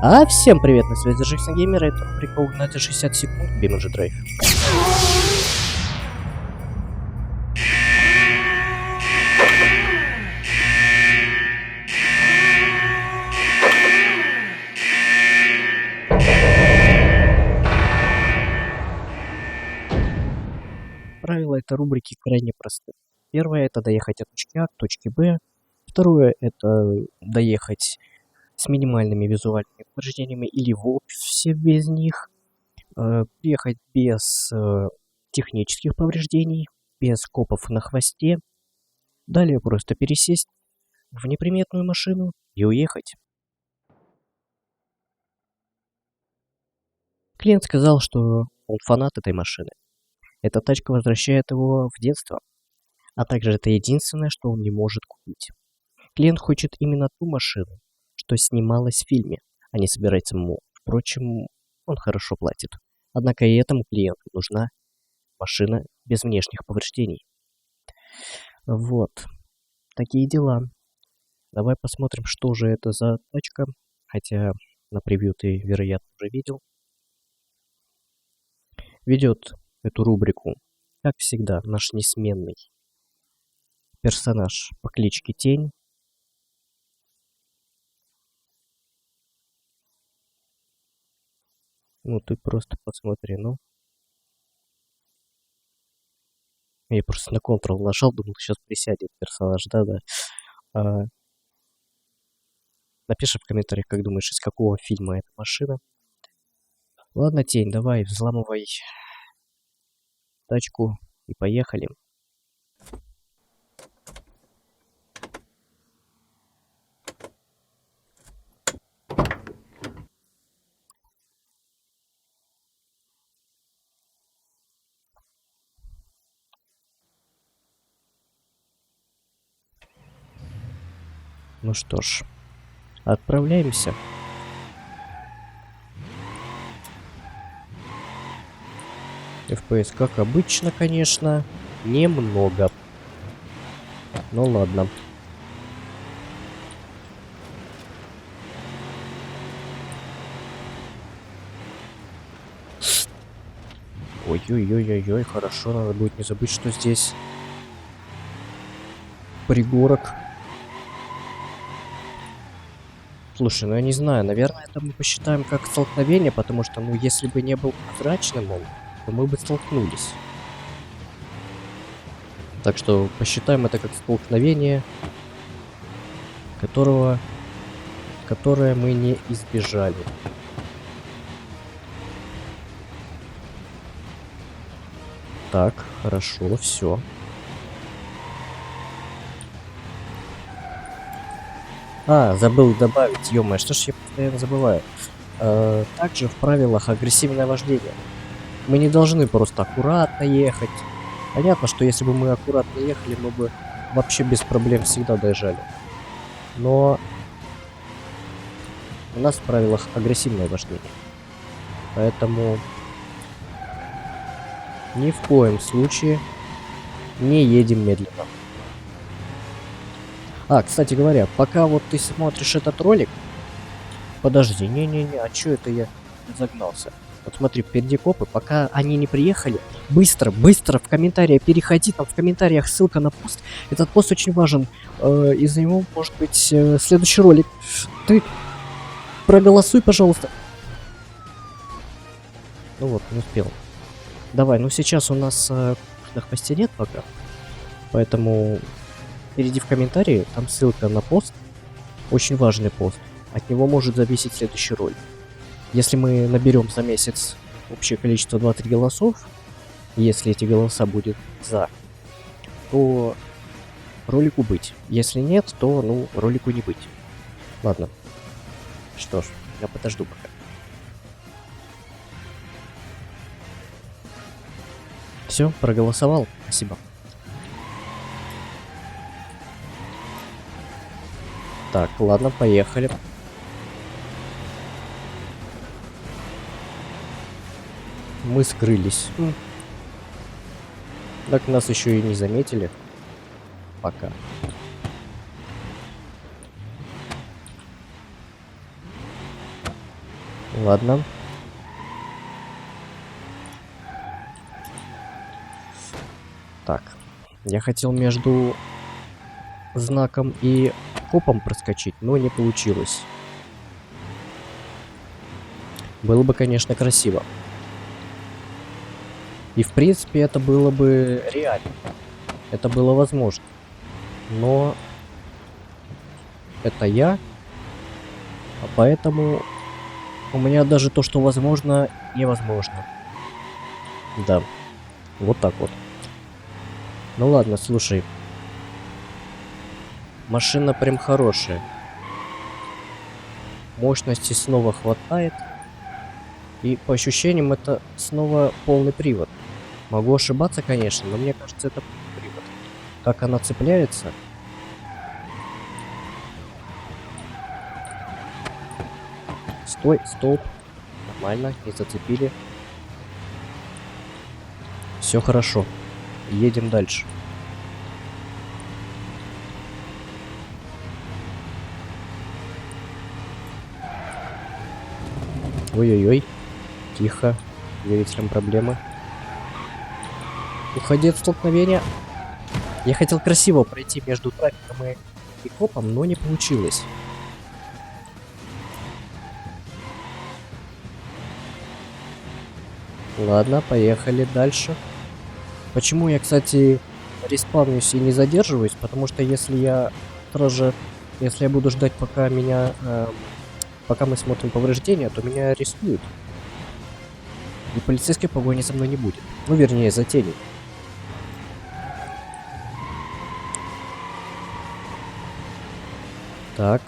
А всем привет, на связи Джексон Геймер, это рубрика «Угнать 60 секунд» BeamNG Drive. Правила этой рубрики крайне просты. Первое — это доехать от точки А к точке Б. Второе — это доехать с минимальными визуальными повреждениями или вовсе без них. Приехать без технических повреждений, без копов на хвосте. Далее просто пересесть в неприметную машину и уехать. Клиент сказал, что он фанат этой машины. Эта тачка возвращает его в детство, а также это единственное, что он не может купить. Клиент хочет именно ту машину, что снималась в фильме, а не собирать самому. Впрочем, он хорошо платит. Однако и этому клиенту нужна машина без внешних повреждений. Вот. Такие дела. Давай посмотрим, что же это за тачка. Хотя на превью ты, вероятно, уже видел. Ведет эту рубрику, как всегда, наш несменный персонаж по кличке Тень. Ну, ты просто посмотри, ну. Я просто на Ctrl нажал, думал, сейчас присядет персонаж, да-да. Напиши в комментариях, как думаешь, из какого фильма эта машина. Ладно, Тень, давай, взламывай тачку и поехали. Ну что ж, отправляемся. FPS, как обычно, конечно, немного. Ну ладно. Ой-ой-ой-ой-ой, хорошо, надо будет не забыть, что здесь пригорок. Слушай, ну я не знаю, наверное, это мы посчитаем как столкновение, потому что, ну, если бы не был прозрачным он, то мы бы столкнулись. Так что посчитаем это как столкновение, которое мы не избежали. Так, хорошо, все. Забыл добавить, ё-моё, что ж я постоянно забываю. Также в правилах агрессивное вождение. Мы не должны просто аккуратно ехать. Понятно, что если бы мы аккуратно ехали, мы бы вообще без проблем всегда доезжали. Но у нас в правилах агрессивное вождение. Поэтому ни в коем случае не едем медленно. Кстати говоря, пока вот ты смотришь этот ролик... Подожди, не-не-не, а чё это я загнался? Вот смотри, впереди копы, пока они не приехали, быстро в комментариях переходи, там в комментариях ссылка на пост. Этот пост очень важен, из-за него может быть следующий ролик. Ты проголосуй, пожалуйста. Ну вот, не успел. Давай, ну сейчас у нас на хвосте нет пока, поэтому перейди в комментарии, там ссылка на пост, очень важный пост. От него может зависеть следующий ролик. Если мы наберем за месяц общее количество 2-3 голосов, если эти голоса будут за, то ролику быть. Если нет, то, ну, ролику не быть. Ладно. Что ж, я подожду пока. Все, проголосовал? Спасибо. Так, ладно, поехали. Мы скрылись. Так нас еще и не заметили. Пока. Ладно. Так. Я хотел между знаком и копом проскочить, но не получилось. Было бы, конечно, красиво. И, в принципе, это было бы реально. Это было возможно. Но это я. А поэтому у меня даже то, что возможно, невозможно. Да. Вот так вот. Ну ладно, слушай. Машина прям хорошая. Мощности снова хватает. И по ощущениям это снова полный привод. Могу ошибаться, конечно, но мне кажется, это полный привод. Как она цепляется. Стой, стоп. Нормально, не зацепили. Все хорошо. Едем дальше. Ой-ой-ой. Тихо. Двигателем проблемы. Уходи от столкновения. Я хотел красиво пройти между трафиком и копом, но не получилось. Ладно, поехали дальше. Почему я, кстати, респавнюсь и не задерживаюсь? Потому что если я буду ждать, пока пока мы смотрим повреждения, то меня арестуют. И полицейской погони за мной не будет. Ну, вернее, за тенью. Так.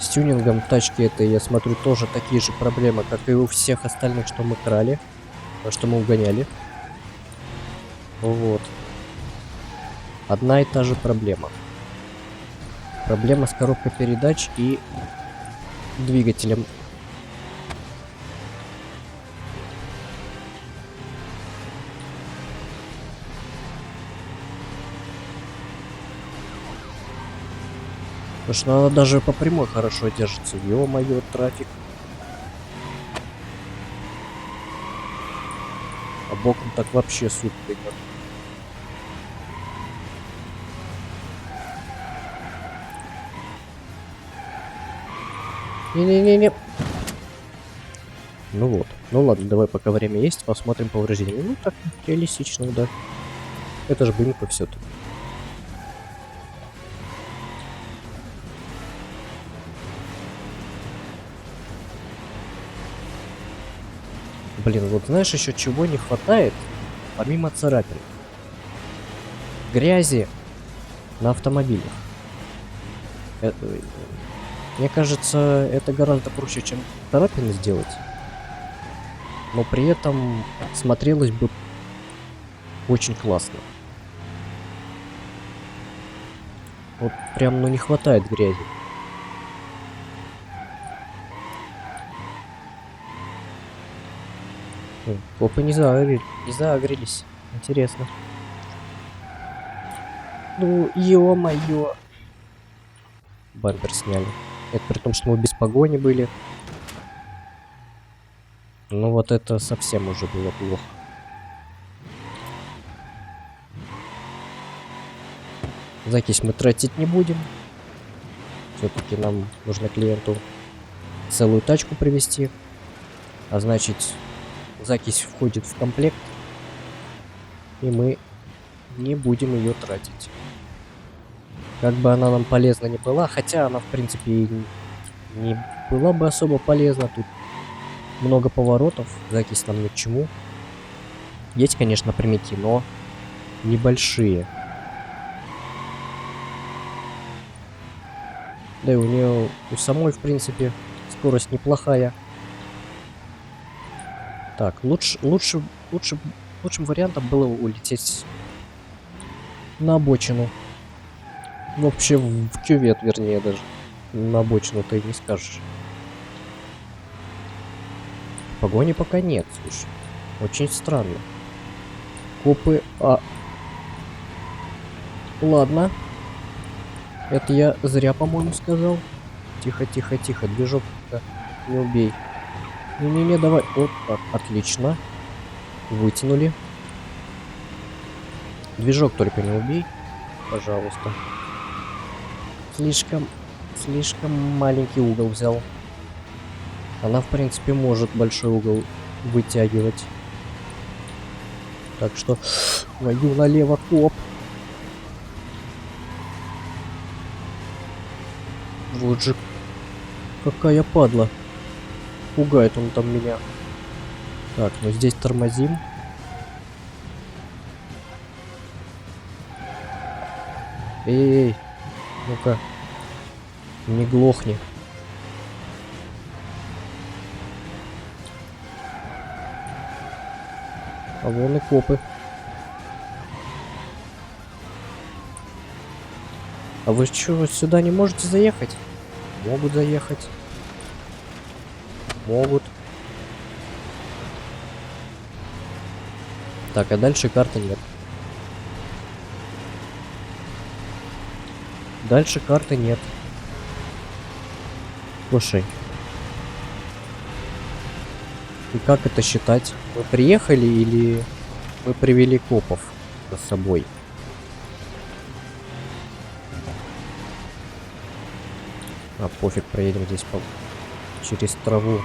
С тюнингом тачки этой, я смотрю, тоже такие же проблемы, как и у всех остальных, что мы крали. Что мы угоняли. Вот. Одна и та же проблема. Проблема с коробкой передач и двигателем. Потому что она даже по прямой хорошо держится. Ё-моё, трафик. А боком так вообще супер идет. Не-не-не-не. Ну вот. Ну ладно, давай пока время есть, посмотрим повреждения. Ну так, реалистично, да. Это же блинка все-таки. Блин, вот знаешь, еще чего не хватает, помимо царапин? Грязи на автомобилях. Мне кажется, это гораздо проще, чем царапины сделать. Но при этом смотрелось бы очень классно. Вот прям, ну, не хватает грязи. Копы не загорелись. Интересно. Ну, ё-моё. Бампер сняли. Это при том, что мы без погони были. Ну вот это совсем уже было плохо. Закись мы тратить не будем. Все-таки нам нужно клиенту целую тачку привезти. А значит, закись входит в комплект. И мы не будем ее тратить. Как бы она нам полезна не была, хотя она, в принципе, и не была бы особо полезна. Тут много поворотов, закись нам ни к чему. Есть, конечно, примети, но небольшие. Да и у нее у самой, в принципе, скорость неплохая. Так, лучшим вариантом было улететь на обочину. Вообще в кювет, вернее, даже. На обочину ты не скажешь. Погони пока нет, слушай. Очень странно. Копы... Ладно. Это я зря, по-моему, сказал. Тихо, тихо, тихо. Движок не убей. Не-не-не, давай. Вот так. Отлично. Вытянули. Движок только не убей. Пожалуйста. Слишком маленький угол взял. Она, в принципе, может большой угол вытягивать. Так что... Твою налево, коп. Вот же... Какая падла. Пугает он там меня. Так, ну здесь тормозим. Эй, ну-ка. Не глохни. А вон и копы. А вы что, сюда не можете заехать? Могут заехать. Могут. Так, а дальше карты нет. Дальше карты нет. Слушай. И как это считать? Мы приехали или мы привели копов за собой? А пофиг, проедем здесь через траву.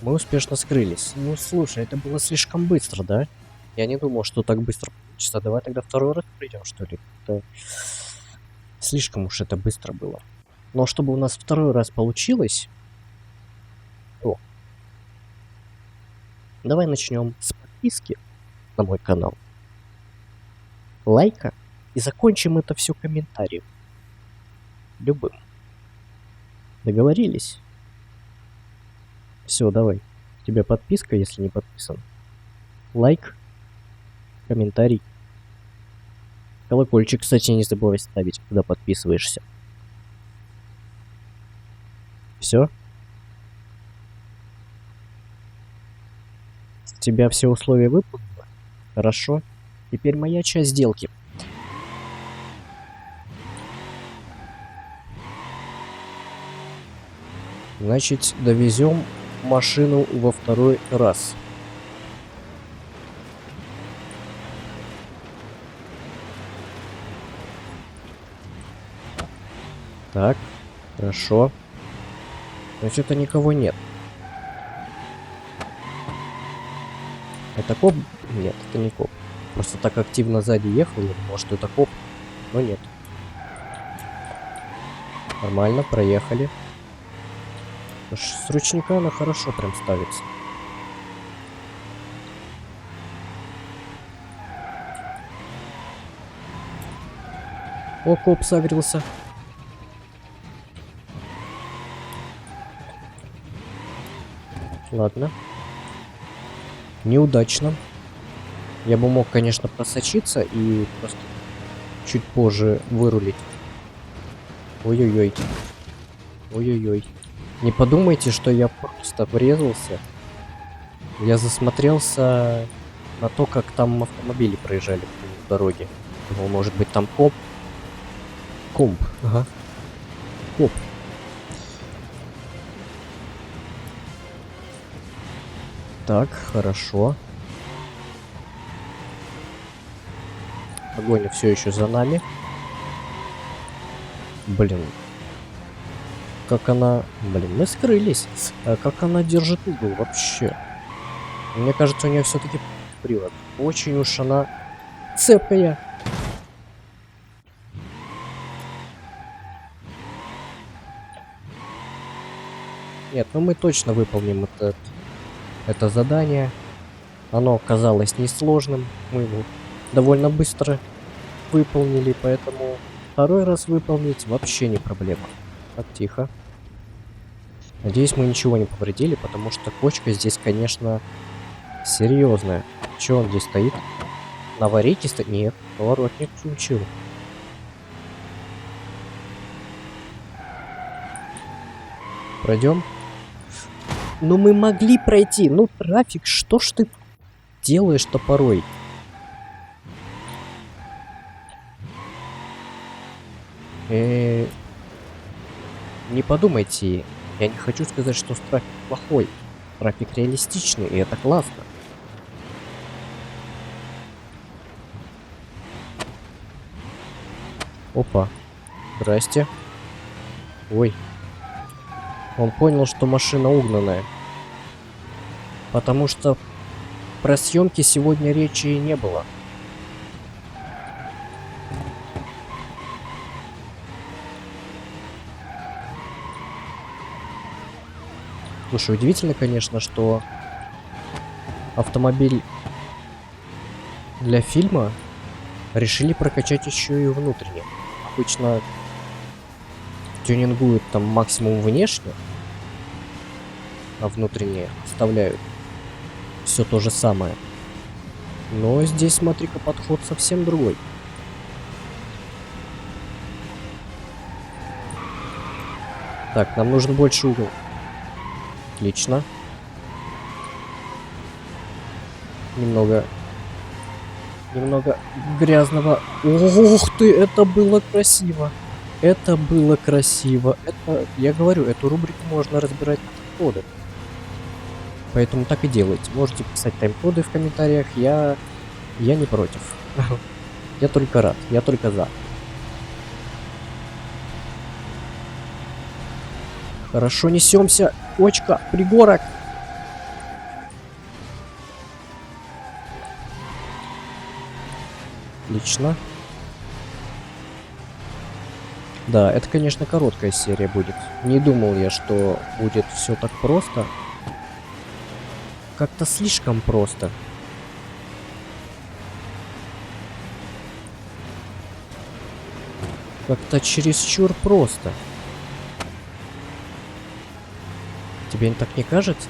Мы успешно скрылись. Ну слушай, это было слишком быстро, да? Я не думал, что так быстро получится. Давай тогда второй раз придем, что ли? Это... Слишком уж это быстро было. Но чтобы у нас второй раз получилось... О. Давай начнем с подписки на мой канал. Лайка. И закончим это все комментарием. Любым. Договорились? Все, давай. У тебя подписка, если не подписан. Лайк. Комментарий. Колокольчик, кстати, не забывай ставить, когда подписываешься. Все? У тебя все условия выполнены? Хорошо. Теперь моя часть сделки. Значит, довезем машину во второй раз. Так, хорошо. Значит, никого нет. Это коп? Нет, это не коп. Просто так активно сзади ехал, может это коп, но нет. Нормально, проехали. С ручника она хорошо прям ставится. О, коп согрелся. Ладно. Неудачно. Я бы мог, конечно, просочиться и просто чуть позже вырулить. Ой-ой-ой. Ой-ой-ой. Не подумайте, что я просто врезался. Я засмотрелся на то, как там автомобили проезжали по дороге. Думал, может быть, там коп. Комп, ага. Коп. Так, хорошо. Погоня все еще за нами. Блин. Как она... Блин, мы скрылись. А как она держит угол вообще? Мне кажется, у нее все-таки привод. Очень уж она цепкая. Нет, ну мы точно выполним это задание. Оно казалось несложным. Мы его довольно быстро выполнили, поэтому второй раз выполнить вообще не проблема. Так, тихо. Надеюсь, мы ничего не повредили, потому что кочка здесь, конечно, серьезная. Че он здесь стоит? На аварийке стоит? Нет, поворотник включил. Пройдем. Ну мы могли пройти. Ну, трафик, что ж ты делаешь-то порой? Не подумайте. Я не хочу сказать, что трафик плохой. Трафик реалистичный, и это классно. Опа. Здрасте. Ой. Он понял, что машина угнанная. Потому что про съемки сегодня речи и не было. Слушай, удивительно, конечно, что автомобиль для фильма решили прокачать еще и внутренне. Обычно тюнингуют там максимум внешне, а внутренние оставляют все то же самое. Но здесь, смотри-ка, подход совсем другой. Так, нам нужен больше угол. Отлично. Немного грязного. Ох ты, это было красиво. Это было красиво. Это, я говорю, эту рубрику можно разбирать на тайм-коды. Поэтому так и делайте. Можете писать тайм-коды в комментариях. Я не против. Я только рад. Я только за. Хорошо несемся. Очка, пригорок. Отлично. Да, это, конечно, короткая серия будет. Не думал я, что будет все так просто. Как-то слишком просто. Как-то чересчур просто. Тебе так не кажется?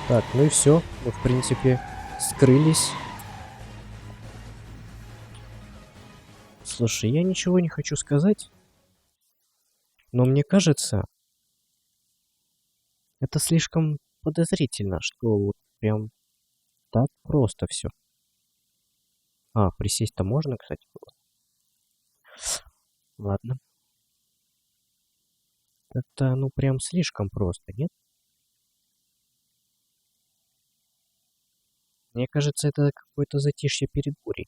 Так, ну и все. Мы, в принципе, скрылись. Слушай, я ничего не хочу сказать. Но мне кажется, это слишком подозрительно, что вот прям так просто все. А, присесть-то можно, кстати, было. Ладно. Это, ну, прям слишком просто, нет? Мне кажется, это какое-то затишье перед бурей.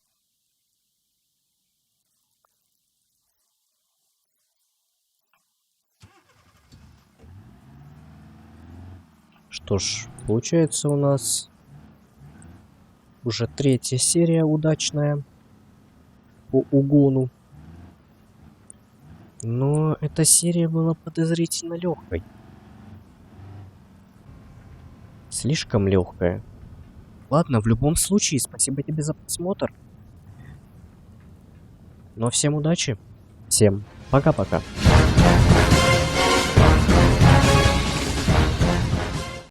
Что ж, получается у нас уже 3-я серия удачная по угону. Но эта серия была подозрительно легкой. Слишком легкая. Ладно, в любом случае, спасибо тебе за просмотр. Ну а всем удачи. Всем пока-пока.